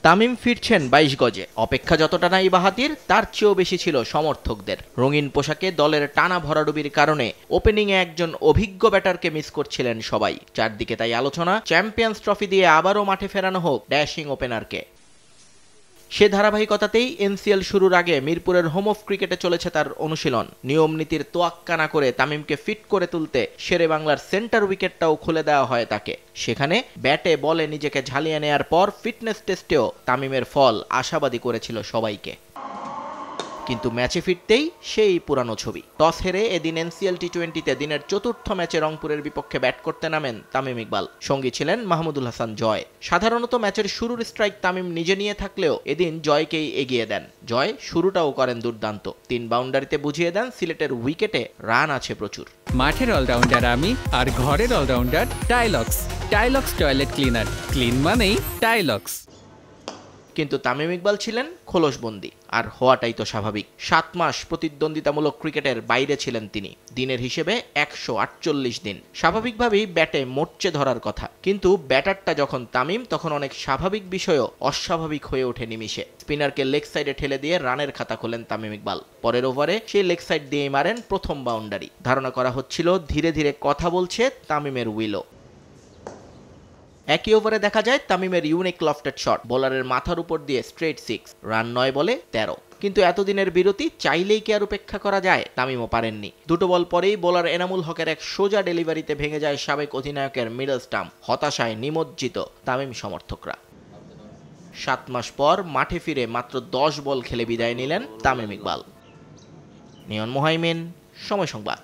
তামিম ফিরছেন ২২ গজে। অপেক্ষা যতটা নাই বাহাতির, তার চেয়েও বেশি ছিল সমর্থকদের। রঙিন পোশাকে দলের টানা ভরাডুবির কারণে ওপেনিংয়ে একজন অভিজ্ঞ ব্যাটারকে মিস করছিলেন সবাই। চারদিকে তাই আলোচনা, চ্যাম্পিয়ন্স ট্রফি দিয়ে আবারও মাঠে ফেরানো হোক ড্যাশিং ওপেনারকে। সে ধারাবাহিকতাতেই এনসিএল শুরুর আগে মিরপুরের হোম অফ ক্রিকেটে চলেছে তার অনুশীলন। নিয়ম নীতির তোয়াক্কা না করে তামিমকে ফিট করে তুলতে শেরে বাংলার সেন্টার উইকেটটাও খুলে দেওয়া হয় তাকে। সেখানে ব্যাটে বলে নিজেকে ঝালিয়ে নেয়ার পর ফিটনেস টেস্টেও তামিমের ফল আশাবাদী করেছিল সবাইকে। কিন্তু ম্যাচে ফিরতেই সেই পুরানো ছবি। টস হেরে এদিন এনসিএল টি-20তে দিনের চতুর্থ ম্যাচে রংপুরের বিপক্ষে ব্যাট করতে নামেন তামিম ইকবাল। সঙ্গী ছিলেন মাহমুদুল হাসান জয়। সাধারণত ম্যাচের শুরুর স্ট্রাইক তামিম নিজে নিয়ে থাকলেও এদিন জয়কেই এগিয়ে দেন। জয় শুরুটাও করেন দুর্দান্ত। ৩ বাউন্ডারিতে বুঝিয়ে দেন সিলেটের উইকেটে রান আছে প্রচুর। মাঠের অলরাউন্ডার আমি, আর ঘরের allrounder Tylox. Tylox toilet cleaner, clean মানেই টাইলক্স। কিন্তু তামিম ইকবাল ছিলেন খোলসবন্দি, আর হওয়াটাই তো স্বাভাবিক। 7 মাস প্রতিদ্বন্দ্বিতামূলক ক্রিকেটের বাইরে ছিলেন তিনি। দিনের হিসেবে 148 দিন। স্বাভাবিকভাবেই ব্যাটে মোর্চে ধরার কথা, কিন্তু ব্যাটারটা যখন তামিম, তখন অনেক স্বাভাবিক বিষয়ও অস্বাভাবিক হয়ে ওঠে নিমিষে। স্পিনারকে লেগ সাইডে ঠেলে দিয়ে রানের খাতা খোলেন তামিম ইকবাল। পরের ওভারে সেই লেগ সাইড দিয়েই মারেন প্রথম বাউন্ডারি। ধারণা করা হচ্ছিল ধীরে ধীরে কথা বলছে তামিমের উইলো। একই ওভারে দেখা যায় তামিমের ইউনিক লফটেড শট, বোলারের মাথার উপর দিয়ে স্ট্রেট 6, রান 9 বলে 13। কিন্তু এতদিনের বিরতি চাইলেই কি আর উপেক্ষা করা যায়? তামিমও পারেননি। দুটো বল পরেই বোলার এনামুল হকের এক সোজা ডেলিভারিতে ভেঙে যায় সাবেক অধিনায়কের মিডল স্টাম্প। হতাশায় নিমজ্জিত তামিম সমর্থকরা। 7 মাস পর মাঠে ফিরে মাত্র 10 বল খেলে বিদায় নিলেন তামিম ইকবাল। নিয়ন মোহাইমিন, সময় সংবাদ।